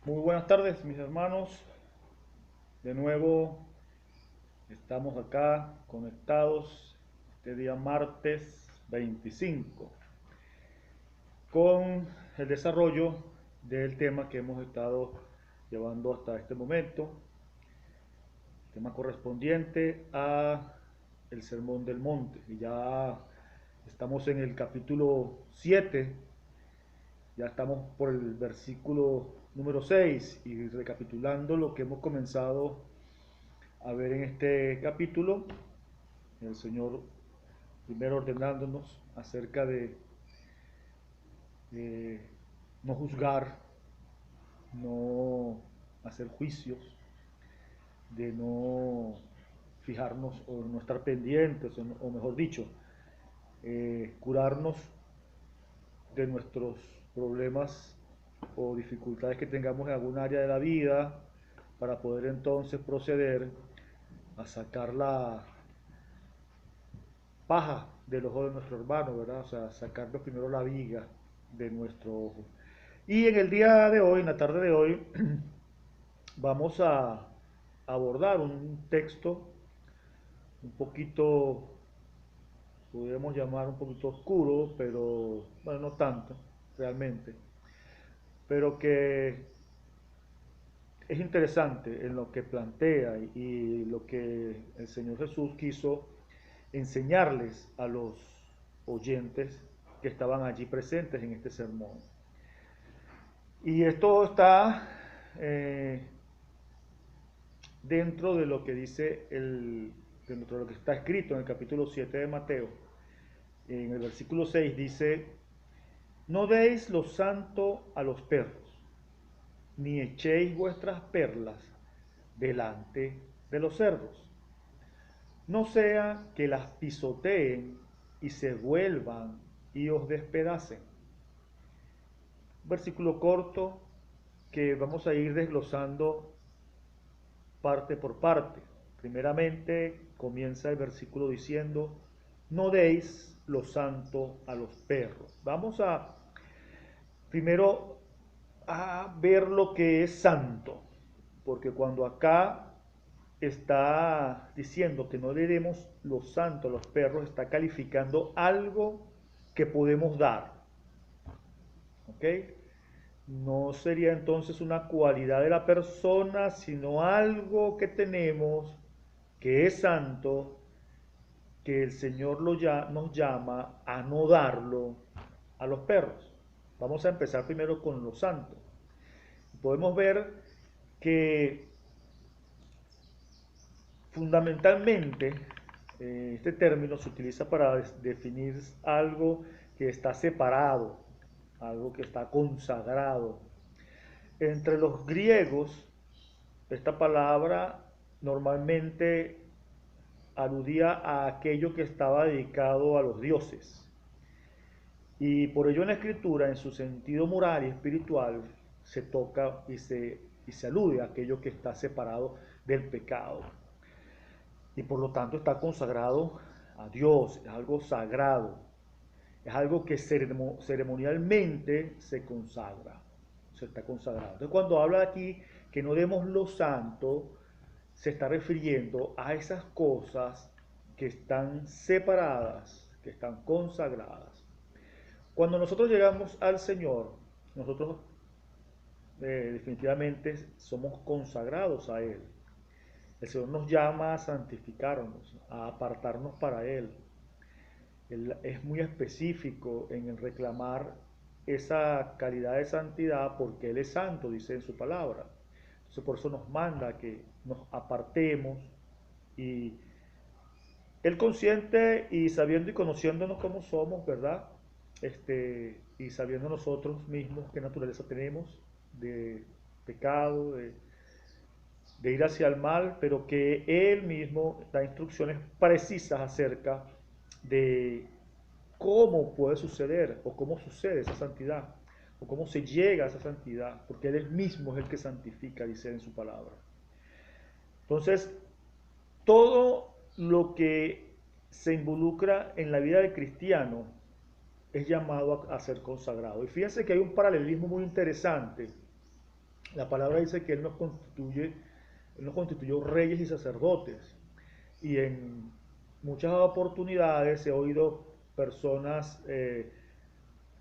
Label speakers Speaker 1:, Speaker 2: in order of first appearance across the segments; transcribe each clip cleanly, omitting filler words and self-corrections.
Speaker 1: Muy buenas tardes, mis hermanos. De nuevo estamos acá conectados este día martes 25 con el desarrollo del tema que hemos estado llevando hasta este momento, tema correspondiente a el Sermón del Monte. Y ya estamos en el capítulo 7. Ya estamos por el versículo número 6 y recapitulando lo que hemos comenzado a ver en este capítulo, el Señor primero ordenándonos acerca de eh, no juzgar, no hacer juicios, de no fijarnos o no estar pendientes, o mejor dicho, curarnos de nuestros problemas o dificultades que tengamos en algún área de la vida para poder entonces proceder a sacar la paja del ojo de nuestro hermano, ¿verdad? O sea, sacarnos primero la viga de nuestro ojo. Y en el día de hoy, en la tarde de hoy, vamos a abordar un texto un poquito, podríamos llamar un poquito oscuro, pero bueno, no tanto, realmente, pero que es interesante en lo que plantea y lo que el Señor Jesús quiso enseñarles a los oyentes que estaban allí presentes en este sermón. Y esto está eh, dentro de lo que dice dentro de lo que está escrito en el capítulo 7 de Mateo. En el versículo 6 dice, no deis lo santo a los perros, ni echéis vuestras perlas delante de los cerdos, no sea que las pisoteen y se vuelvan y os despedacen. Versículo corto que vamos a ir desglosando parte por parte. Primeramente comienza el versículo diciendo, no deis lo santo a los perros. Vamos a primero a ver lo que es santo, porque cuando acá está diciendo que no le demos lo santo a los perros, está calificando algo que podemos dar, ¿ok? No sería entonces una cualidad de la persona, sino algo que tenemos que es santo, que el Señor nos llama a no darlo a los perros. Vamos a empezar primero con lo santo. Podemos ver que fundamentalmente este término se utiliza para definir algo que está separado, algo que está consagrado. Entre los griegos, esta palabra normalmente aludía a aquello que estaba dedicado a los dioses. Y por ello en la escritura, en su sentido moral y espiritual, se toca y se alude a aquello que está separado del pecado. Y por lo tanto está consagrado a Dios, es algo sagrado, es algo que ceremonialmente se consagra, se está consagrado. Entonces cuando habla aquí que no demos lo santo, se está refiriendo a esas cosas que están separadas, que están consagradas. Cuando nosotros llegamos al Señor, nosotros definitivamente somos consagrados a Él. El Señor nos llama a santificarnos, a apartarnos para Él. Él es muy específico en el reclamar esa calidad de santidad porque Él es santo, dice en su palabra. Entonces por eso nos manda que nos apartemos y Él consciente y sabiendo y conociéndonos como somos, ¿verdad? Y sabiendo nosotros mismos qué naturaleza tenemos de pecado, de ir hacia el mal, pero que Él mismo da instrucciones precisas acerca de cómo puede suceder o cómo sucede esa santidad o cómo se llega a esa santidad, porque Él mismo es el que santifica, dice en su palabra. Entonces, todo lo que se involucra en la vida del cristiano es llamado a ser consagrado. Y fíjense que hay un paralelismo muy interesante La palabra dice que Él nos constituyó reyes y sacerdotes. Y en muchas oportunidades he oído personas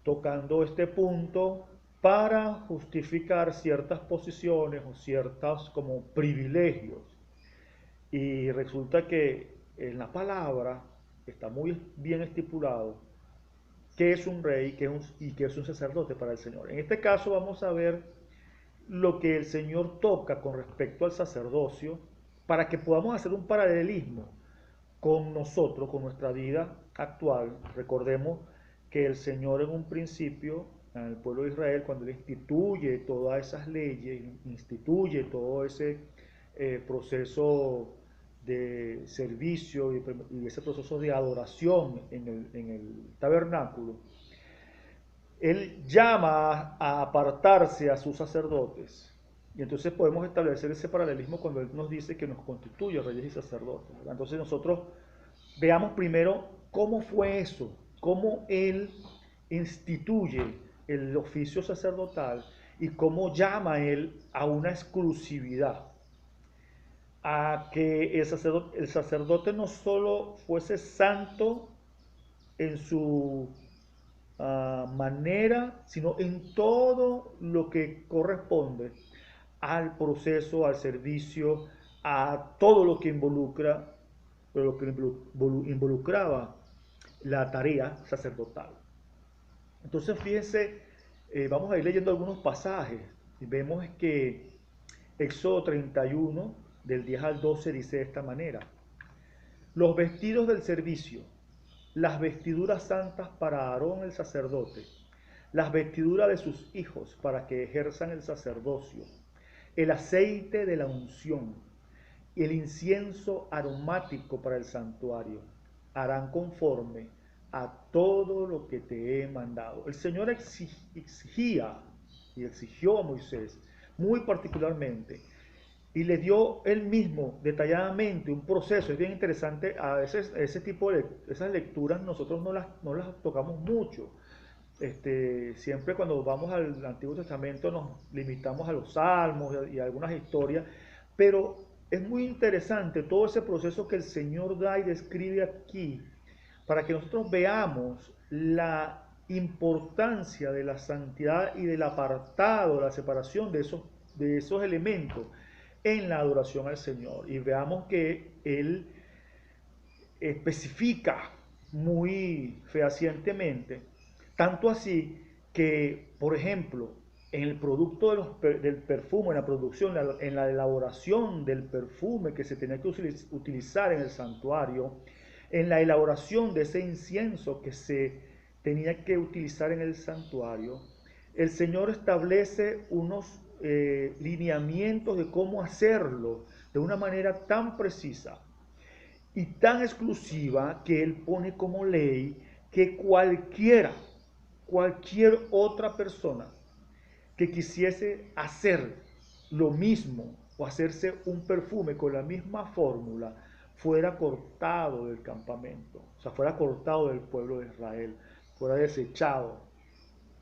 Speaker 1: tocando este punto para justificar ciertas posiciones o ciertos como privilegios. Y resulta que en la palabra está muy bien estipulado qué es un rey y qué es un sacerdote para el Señor. En este caso vamos a ver lo que el Señor toca con respecto al sacerdocio para que podamos hacer un paralelismo con nosotros, con nuestra vida actual. Recordemos que el Señor en un principio, en el pueblo de Israel, cuando Él instituye todas esas leyes, instituye todo ese proceso de servicio y ese proceso de adoración en el tabernáculo, Él llama a apartarse a sus sacerdotes. Y entonces podemos establecer ese paralelismo cuando Él nos dice que nos constituye reyes y sacerdotes. ¿Verdad? Entonces nosotros veamos primero cómo fue eso, cómo Él instituye el oficio sacerdotal y cómo llama Él a una exclusividad, a que el sacerdote no solo fuese santo en su manera, sino en todo lo que corresponde al proceso, al servicio, a todo lo que involucraba la tarea sacerdotal. Entonces, fíjense, vamos a ir leyendo algunos pasajes y vemos que Éxodo 31, del 10 al 12, dice de esta manera: los vestidos del servicio, las vestiduras santas para Aarón el sacerdote, las vestiduras de sus hijos para que ejerzan el sacerdocio, el aceite de la unción y el incienso aromático para el santuario, harán conforme a todo lo que te he mandado. El Señor exigía y exigió a Moisés muy particularmente y le dio él mismo detalladamente un proceso. Es bien interesante, a veces ese tipo de esas lecturas nosotros no las tocamos mucho. Siempre cuando vamos al Antiguo Testamento nos limitamos a los salmos y a algunas historias, pero es muy interesante todo ese proceso que el Señor da y describe aquí para que nosotros veamos la importancia de la santidad y del apartado, la separación de esos elementos en la adoración al Señor. Y veamos que Él especifica muy fehacientemente, tanto así que, por ejemplo, en el producto del perfume, en la producción, en la elaboración del perfume que se tenía que utilizar en el santuario, en la elaboración de ese incienso que se tenía que utilizar en el santuario, el Señor establece unos lineamientos de cómo hacerlo de una manera tan precisa y tan exclusiva que Él pone como ley que cualquier otra persona que quisiese hacer lo mismo o hacerse un perfume con la misma fórmula, fuera cortado del campamento, o sea, fuera cortado del pueblo de Israel, fuera desechado.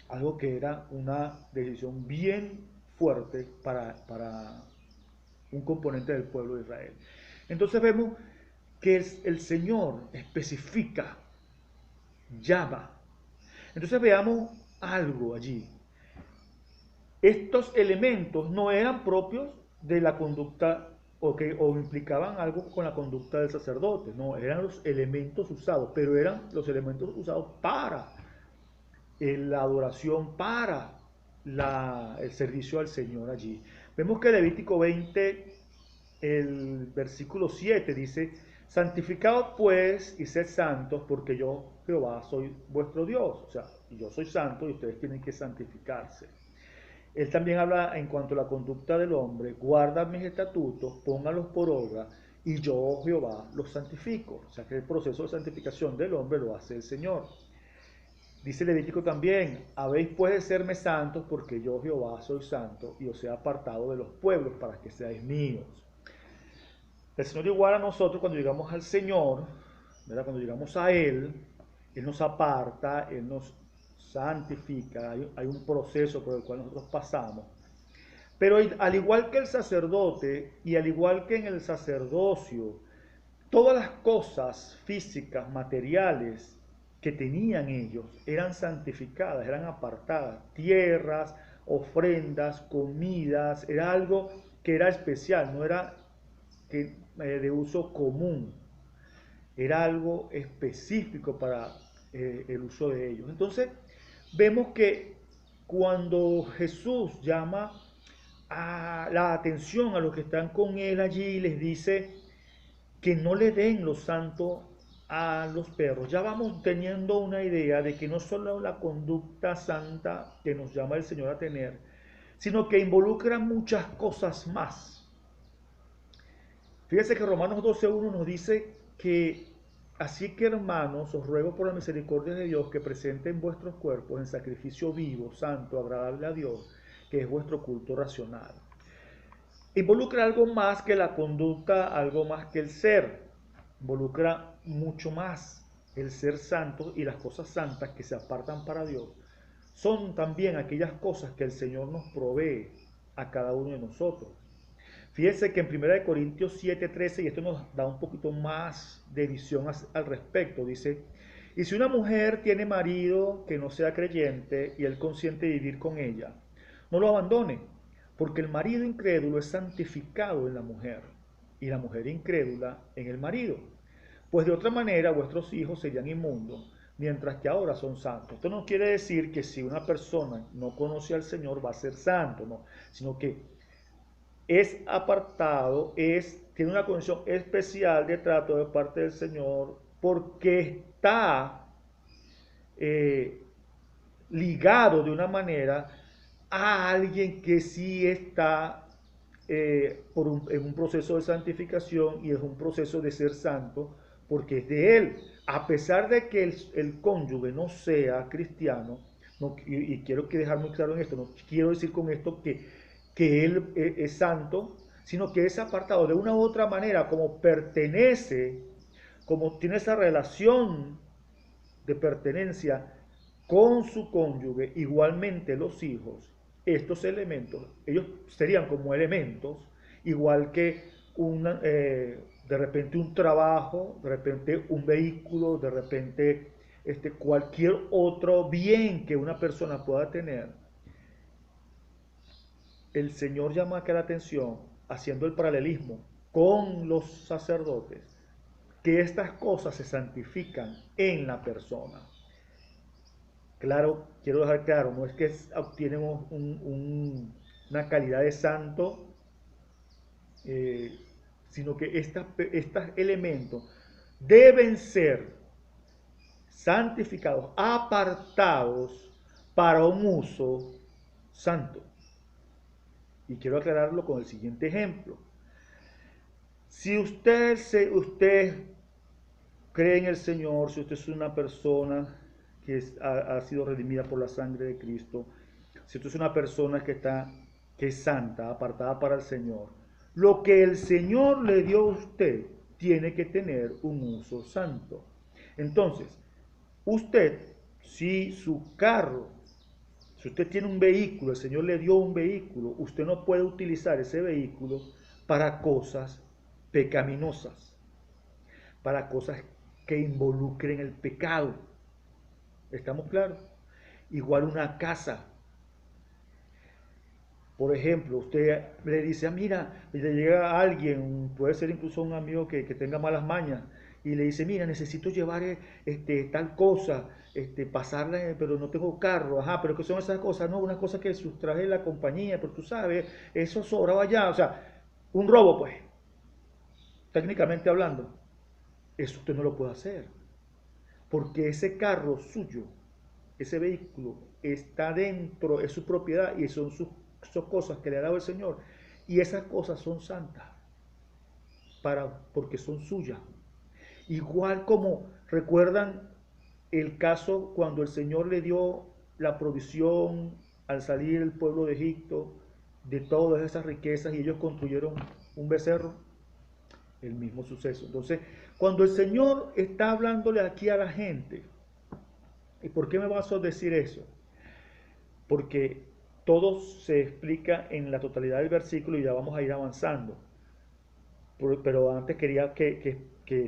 Speaker 1: Algo que era una decisión bien fuerte para un componente del pueblo de Israel. Entonces vemos que el Señor especifica, llama. Entonces veamos algo allí. Estos elementos no eran propios de la conducta o implicaban algo con la conducta del sacerdote, no, eran los elementos usados, pero eran los elementos usados para la adoración, para el servicio al Señor allí. Vemos que Levítico 20, el versículo 7 dice: santificaos pues y sed santos, porque yo, Jehová, soy vuestro Dios. O sea, yo soy santo y ustedes tienen que santificarse. Él también habla en cuanto a la conducta del hombre: guarda mis estatutos, póngalos por obra, y yo, Jehová, los santifico. O sea que el proceso de santificación del hombre lo hace el Señor. Dice Levítico también: habéis pues de serme santos, porque yo, Jehová, soy santo, y os he apartado de los pueblos para que seáis míos. El Señor igual a nosotros cuando llegamos al Señor, ¿verdad? Cuando llegamos a Él nos aparta, Él nos santifica, hay un proceso por el cual nosotros pasamos Pero al igual que el sacerdote y al igual que en el sacerdocio, todas las cosas físicas, materiales que tenían ellos eran santificadas, eran apartadas. Tierras, ofrendas, comidas, era algo que era especial, no era de uso común, era algo específico para el uso de ellos. Entonces, vemos que cuando Jesús llama a la atención a los que están con él allí, les dice que no le den lo santo a los perros. Ya vamos teniendo una idea de que no solo la conducta santa que nos llama el Señor a tener, sino que involucra muchas cosas más. Fíjense que Romanos 12:1 nos dice que así que hermanos, os ruego por la misericordia de Dios que presenten vuestros cuerpos en sacrificio vivo, santo, agradable a Dios, que es vuestro culto racional. Involucra algo más que la conducta, algo más que el ser. Involucra mucho más el ser santo, y las cosas santas que se apartan para Dios son también aquellas cosas que el Señor nos provee a cada uno de nosotros. Fíjense que en 1 Corintios 7:13, y esto nos da un poquito más de visión al respecto, dice: y si una mujer tiene marido que no sea creyente y él consiente vivir con ella, no lo abandone, porque el marido incrédulo es santificado en la mujer, y la mujer incrédula en el marido. Pues de otra manera vuestros hijos serían inmundos, mientras que ahora son santos. Esto no quiere decir que si una persona no conoce al Señor va a ser santo, no, sino que es apartado, tiene una condición especial de trato de parte del Señor, porque está ligado de una manera a alguien que sí está en un proceso de santificación, y es un proceso de ser santo, porque es de él. A pesar de que el cónyuge no sea cristiano, no, y quiero que dejar muy claro en esto, no quiero decir con esto que él es santo, sino que es apartado de una u otra manera, como pertenece, como tiene esa relación de pertenencia con su cónyuge. Igualmente los hijos, estos elementos, ellos serían como elementos, igual que de repente un trabajo, de repente un vehículo, de repente cualquier otro bien que una persona pueda tener. El Señor llama acá la atención, haciendo el paralelismo con los sacerdotes, que estas cosas se santifican en la persona. Claro, quiero dejar claro, no es que obtienen una calidad de santo, eh, sino que estos elementos deben ser santificados, apartados para un uso santo. Y quiero aclararlo con el siguiente ejemplo. Si usted cree en el Señor, si usted es una persona que ha sido redimida por la sangre de Cristo, si usted es una persona que es santa, apartada para el Señor, lo que el Señor le dio a usted tiene que tener un uso santo. Entonces, usted, si su carro, si usted tiene un vehículo, el Señor le dio un vehículo, usted no puede utilizar ese vehículo para cosas pecaminosas, para cosas que involucren el pecado. ¿Estamos claros? Igual una casa. Por ejemplo, usted le dice, mira, le llega a alguien, puede ser incluso un amigo que tenga malas mañas, y le dice, mira, necesito llevar tal cosa, pasarla, pero no tengo carro. Ajá, pero ¿qué son esas cosas? No, una cosa que sustraje la compañía, pero tú sabes, eso sobraba ya. O sea, un robo, pues, técnicamente hablando. Eso usted no lo puede hacer, porque ese carro suyo, ese vehículo, está dentro, es su propiedad, y son sus cosas que le ha dado el Señor. Y esas cosas son santas, porque son suyas. Igual como recuerdan el caso cuando el Señor le dio la provisión al salir el pueblo de Egipto de todas esas riquezas, y ellos construyeron un becerro, el mismo suceso. Entonces, cuando el Señor está hablándole aquí a la gente, ¿y por qué me vas a decir eso? Porque todo se explica en la totalidad del versículo y ya vamos a ir avanzando. Pero antes quería que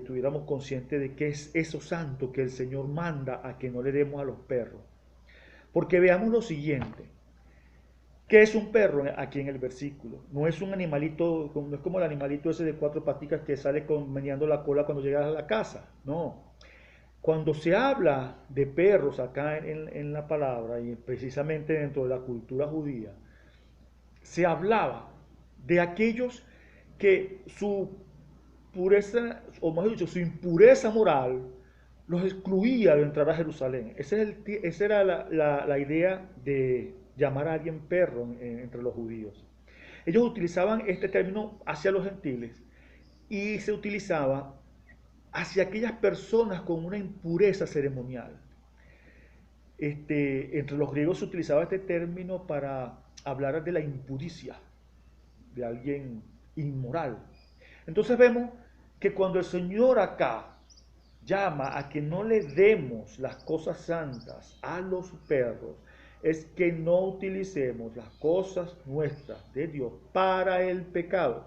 Speaker 1: tuviéramos consciente de qué es eso santo que el Señor manda a que no le demos a los perros. Porque veamos lo siguiente. ¿Qué es un perro aquí en el versículo? No es un animalito, no es como el animalito ese de cuatro paticas que sale meneando la cola cuando llegas a la casa. No. Cuando se habla de perros acá en la palabra, y precisamente dentro de la cultura judía, se hablaba de aquellos que su pureza, o más dicho, su impureza moral los excluía de entrar a Jerusalén. Esa era la idea de llamar a alguien perro entre los judíos. Ellos utilizaban este término hacia los gentiles y se utilizaba hacia aquellas personas con una impureza ceremonial. Entre los griegos se utilizaba este término para hablar de la impuricia, de alguien inmoral. Entonces vemos que cuando el Señor acá llama a que no le demos las cosas santas a los perros, es que no utilicemos las cosas nuestras de Dios para el pecado,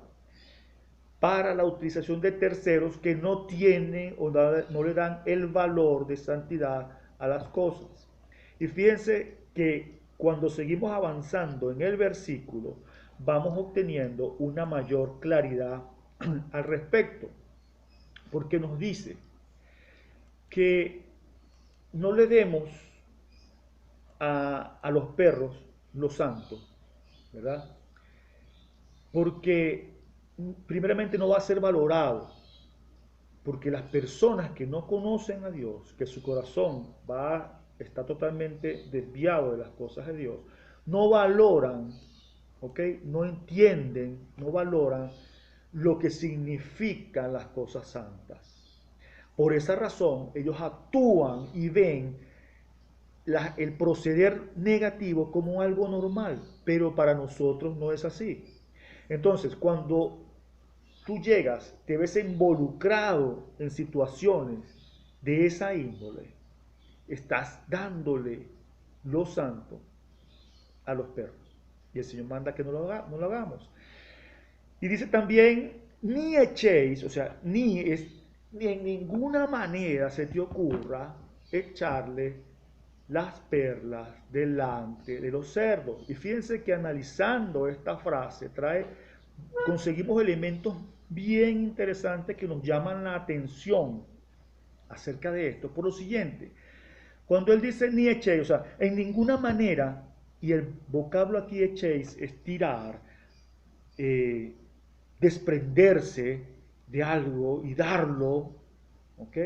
Speaker 1: para la utilización de terceros que no tienen o no le dan el valor de santidad a las cosas. Y fíjense que cuando seguimos avanzando en el versículo, vamos obteniendo una mayor claridad al respecto, porque nos dice que no le demos a los perros lo santo, ¿verdad? Porque primeramente no va a ser valorado, porque las personas que no conocen a Dios, que su corazón está totalmente desviado de las cosas de Dios, no valoran, ¿ok? No entienden, no valoran lo que significan las cosas santas. Por esa razón, ellos actúan y ven el proceder negativo como algo normal, pero para nosotros no es así. Entonces, cuando tú llegas, te ves involucrado en situaciones de esa índole, estás dándole lo santo a los perros. Y el Señor manda que no lo hagamos. Y dice también, ni echéis, o sea, ni en ninguna manera se te ocurra echarle las perlas delante de los cerdos. Y fíjense que analizando esta frase conseguimos elementos bien interesantes que nos llaman la atención acerca de esto. Por lo siguiente, cuando él dice ni echéis, o sea, en ninguna manera, y el vocablo aquí echéis es tirar, desprenderse de algo y darlo, ¿ok?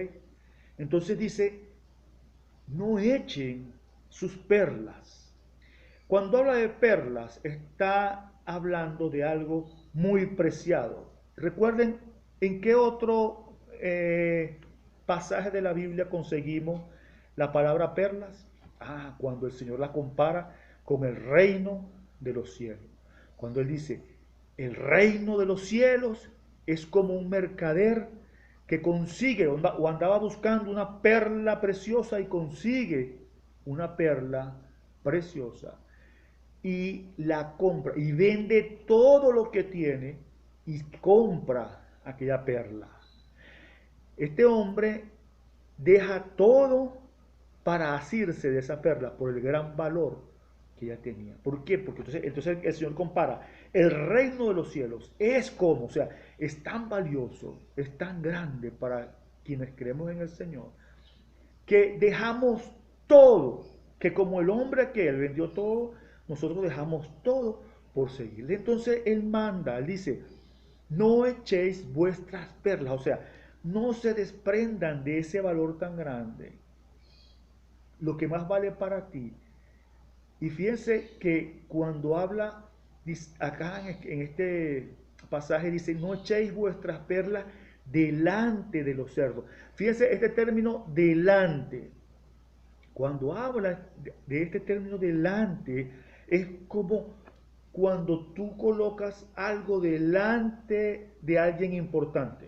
Speaker 1: Entonces dice, no echen sus perlas. Cuando habla de perlas, está hablando de algo muy preciado. Recuerden en qué otro pasaje de la Biblia conseguimos la palabra perlas. Cuando el Señor la compara con el reino de los cielos. Cuando Él dice, el reino de los cielos es como un mercader que consigue o andaba buscando una perla preciosa y consigue una perla preciosa y la compra y vende todo lo que tiene y compra aquella perla. Este hombre deja todo para asirse de esa perla por el gran valor que ella tenía. ¿Por qué? Porque entonces el Señor compara. El reino de los cielos es como, o sea, es tan valioso, es tan grande para quienes creemos en el Señor, que dejamos todo, que como el hombre que él vendió todo, nosotros dejamos todo por seguirle. Entonces él manda, él dice, no echéis vuestras perlas, o sea, no se desprendan de ese valor tan grande, lo que más vale para ti. Y fíjense que cuando habla acá en este pasaje dice, no echéis vuestras perlas delante de los cerdos. Fíjense este término delante. Cuando habla de este término delante, es como cuando tú colocas algo delante de alguien importante.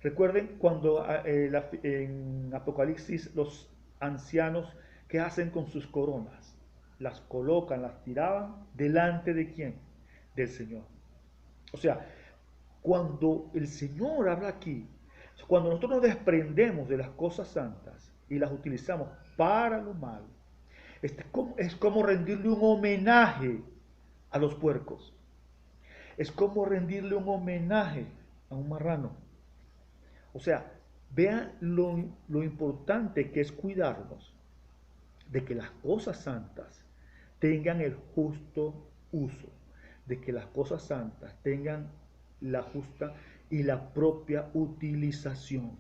Speaker 1: Recuerden cuando en Apocalipsis los ancianos, ¿qué hacen con sus coronas? las colocan, las tiraban delante de quién? Del Señor. O sea, cuando el Señor habla aquí, cuando nosotros nos desprendemos de las cosas santas y las utilizamos para lo malo, es como rendirle un homenaje a los puercos. Es como rendirle un homenaje a un marrano. O sea, vean lo importante que es cuidarnos de que las cosas santas tengan el justo uso, de que las cosas santas tengan la justa y la propia utilización.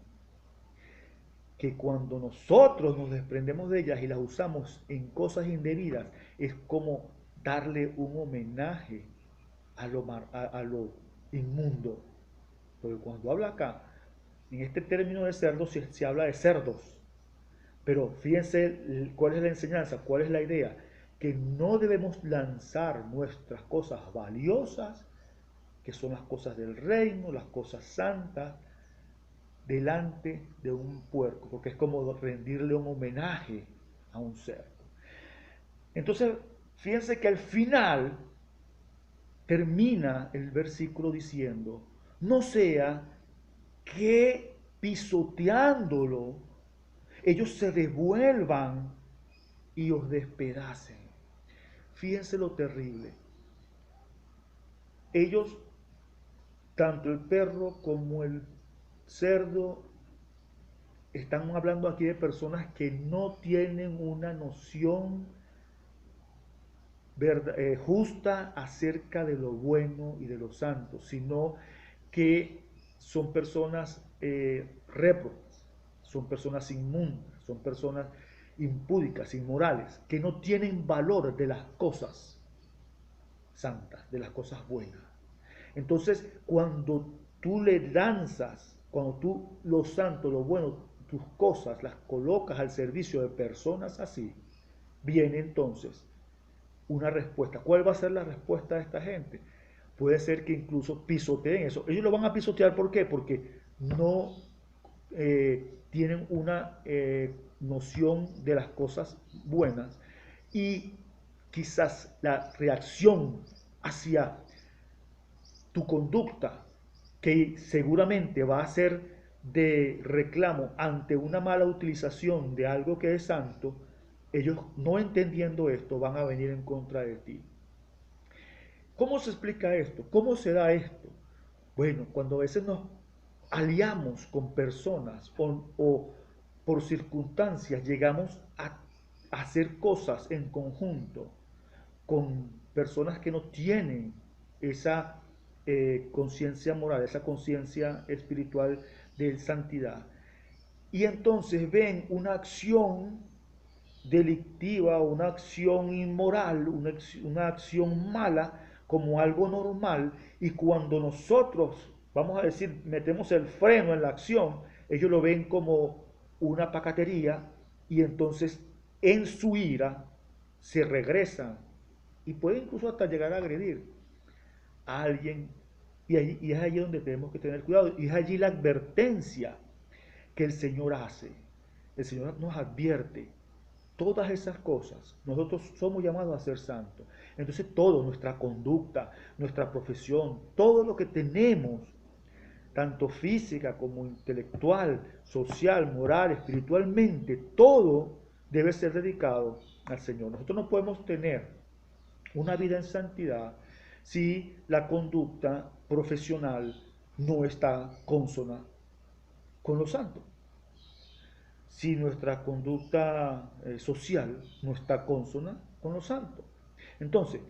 Speaker 1: Que cuando nosotros nos desprendemos de ellas y las usamos en cosas indebidas, es como darle un homenaje a lo inmundo. Porque cuando habla acá, en este término de cerdos, se habla de cerdos. Pero fíjense cuál es la enseñanza, cuál es la idea. Que no debemos lanzar nuestras cosas valiosas, que son las cosas del reino, las cosas santas, delante de un puerco, porque es como rendirle un homenaje a un cerdo. Entonces, fíjense que al final termina el versículo diciendo, no sea que pisoteándolo ellos se devuelvan y os despedacen. Fíjense lo terrible. Ellos, tanto el perro como el cerdo, están hablando aquí de personas que no tienen una noción justa acerca de lo bueno y de lo santo, sino que son personas réprobas, son personas inmundas, son personas impúdicas, inmorales, que no tienen valor de las cosas santas, de las cosas buenas. Entonces, cuando tú le lanzas, cuando tú lo santo, lo bueno, tus cosas las colocas al servicio de personas así, viene entonces una respuesta. ¿Cuál va a ser la respuesta de esta gente? Puede ser que incluso pisoteen eso. Ellos lo van a pisotear, ¿por qué? Porque no tienen una noción de las cosas buenas y quizás la reacción hacia tu conducta, que seguramente va a ser de reclamo ante una mala utilización de algo que es santo, ellos no entendiendo esto van a venir en contra de ti. ¿Cómo se explica esto? ¿Cómo se da esto? Bueno, cuando a veces nos aliamos con personas o por circunstancias llegamos a hacer cosas en conjunto con personas que no tienen esa conciencia moral, esa conciencia espiritual de santidad. Y entonces ven una acción delictiva, una acción inmoral, una acción mala como algo normal, y cuando nosotros, vamos a decir, metemos el freno en la acción, ellos lo ven como una pacatería y entonces en su ira se regresan y puede incluso hasta llegar a agredir a alguien, y es allí donde tenemos que tener cuidado, y es allí la advertencia que el Señor hace. El Señor nos advierte todas esas cosas. Nosotros somos llamados a ser santos. Entonces todo, nuestra conducta, nuestra profesión, todo lo que tenemos, tanto física como intelectual, social, moral, espiritualmente, todo debe ser dedicado al Señor. Nosotros no podemos tener una vida en santidad si la conducta profesional no está consona con lo santo, si nuestra conducta social no está consona con lo santo. Entonces,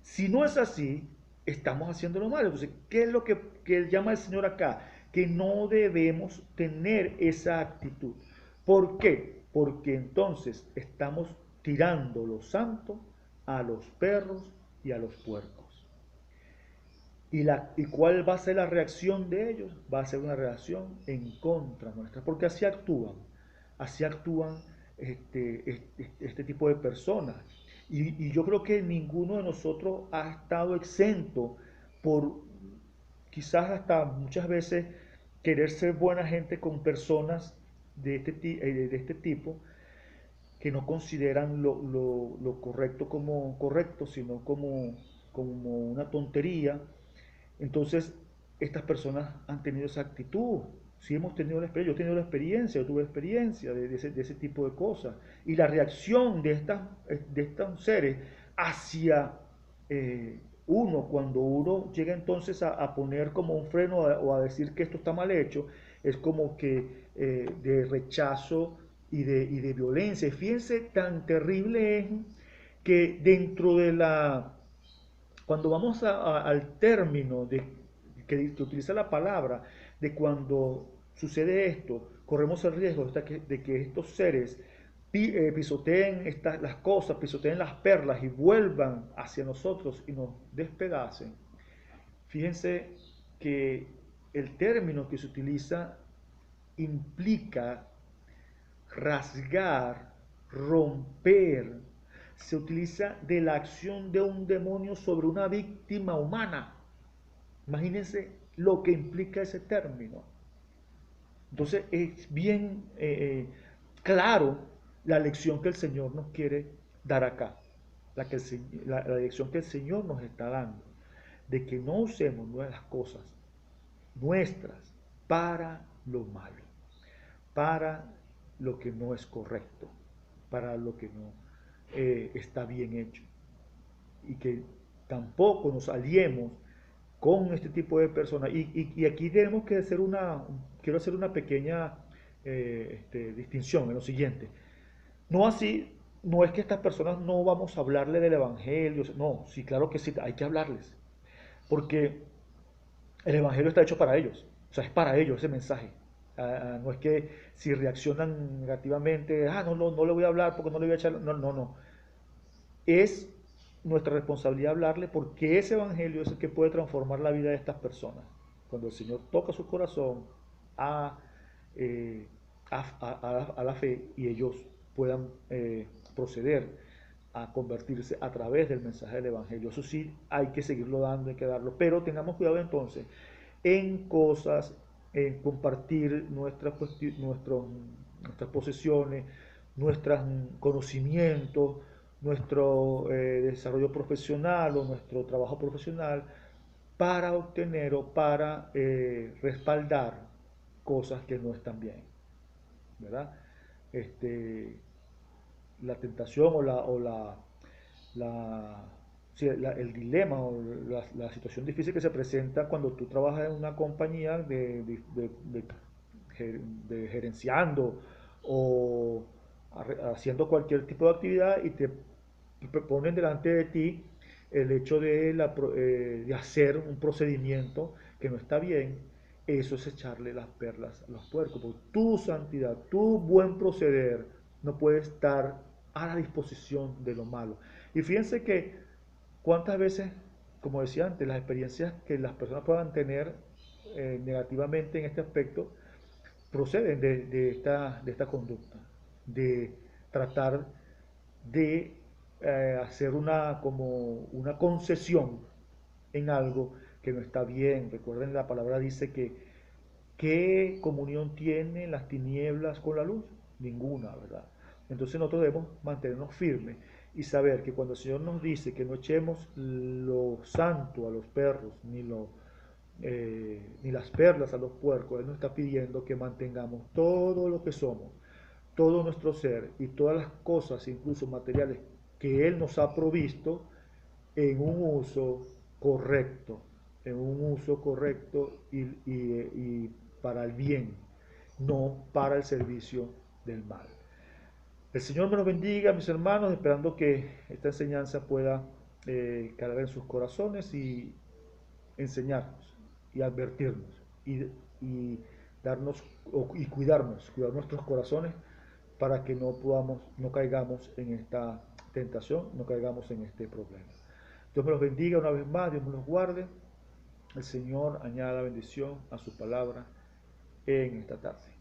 Speaker 1: si no es así, estamos haciendo lo malo. Entonces, ¿qué es lo que llama el Señor acá? Que no debemos tener esa actitud. ¿Por qué? Porque entonces estamos tirando lo santo a los perros y a los puercos. ¿Y cuál va a ser la reacción de ellos? Va a ser una reacción en contra nuestra, porque así actúan este tipo de personas. Y yo creo que ninguno de nosotros ha estado exento por quizás hasta muchas veces querer ser buena gente con personas de este tipo, que no consideran lo correcto como correcto, sino como una tontería. Entonces, estas personas han tenido esa actitud. Si hemos tenido la experiencia, yo he tenido la experiencia, yo tuve experiencia de ese tipo de cosas. Y la reacción de estos seres hacia uno, cuando uno llega entonces a poner como un freno o a decir que esto está mal hecho, es como que de rechazo y de violencia. Y fíjense, tan terrible es que dentro de cuando vamos al término que utiliza la palabra, de cuando sucede esto, corremos el riesgo de que estos seres pisoteen las cosas, pisoteen las perlas y vuelvan hacia nosotros y nos despedacen. Fíjense que el término que se utiliza implica rasgar, romper. Se utiliza de la acción de un demonio sobre una víctima humana. Imagínense lo que implica ese término. Entonces es bien claro la lección que el Señor nos quiere dar acá, la lección que el Señor nos está dando, de que no usemos las cosas nuestras para lo malo, para lo que no es correcto, para lo que no está bien hecho. Y que tampoco nos aliemos con este tipo de personas. Y aquí tenemos que hacer quiero hacer una pequeña distinción en lo siguiente. No así, no es que estas personas no vamos a hablarle del Evangelio, no, sí, claro que sí, hay que hablarles, porque el Evangelio está hecho para ellos, o sea, es para ellos ese mensaje. No es que si reaccionan negativamente, no le voy a hablar porque no le voy a echar, no. Es nuestra responsabilidad hablarle porque ese evangelio es el que puede transformar la vida de estas personas. Cuando el Señor toca su corazón a, eh, a la fe y ellos puedan proceder a convertirse a través del mensaje del evangelio. Eso sí, hay que seguirlo dando, hay que darlo. Pero tengamos cuidado entonces en cosas, en compartir nuestras posesiones, nuestros conocimientos, nuestro desarrollo profesional o nuestro trabajo profesional para obtener o para respaldar cosas que no están bien, ¿verdad? Este, la tentación la, sí, el dilema o la situación difícil que se presenta cuando tú trabajas en una compañía de gerenciando o haciendo cualquier tipo de actividad y te ponen delante de ti el hecho de hacer un procedimiento que no está bien. Eso es echarle las perlas a los puercos, porque tu santidad, tu buen proceder no puede estar a la disposición de lo malo. Y fíjense que cuántas veces, como decía antes, las experiencias que las personas puedan tener negativamente en este aspecto proceden de esta conducta, de tratar de hacer como una concesión en algo que no está bien. Recuerden, la palabra dice que ¿qué comunión tienen las tinieblas con la luz? Ninguna, ¿verdad? Entonces nosotros debemos mantenernos firmes y saber que cuando el Señor nos dice que no echemos lo santo a los perros, ni las perlas a los puercos, Él nos está pidiendo que mantengamos todo lo que somos, todo nuestro ser y todas las cosas, incluso materiales, que Él nos ha provisto en un uso correcto, en un uso correcto y para el bien, no para el servicio del mal. El Señor me los bendiga, mis hermanos, esperando que esta enseñanza pueda calar en sus corazones y enseñarnos y advertirnos y darnos y cuidar nuestros corazones para que no caigamos en esta tentación, no caigamos en este problema. Dios me los bendiga una vez más, Dios me los guarde. El Señor añada bendición a su palabra en esta tarde.